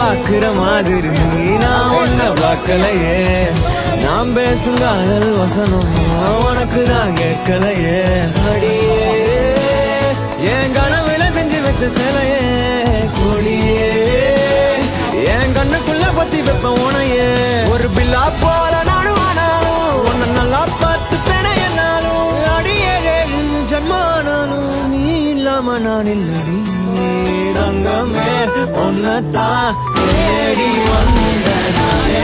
பாக்குற மாதிரி நான் உன்னை பார்க்கலையே நாம் பேசும் காதல் வசனம் உனக்கு தான் கேட்கலையே அடியே என் கனவுல செஞ்சு வச்ச சிலையே கொடியே என் கண்ணுக்குள்ள பத்தி வைப்ப உனையே ஒரு பில்லா போல நானும் ஆனாலும் உன்னை நல்லா பார்த்து பெண என்னாலும் அடியே ஜன்மானாலும் நீ இல்லாம நான் இல்லடி தங்கமே உன்னத்தான் தேடி வந்த நானே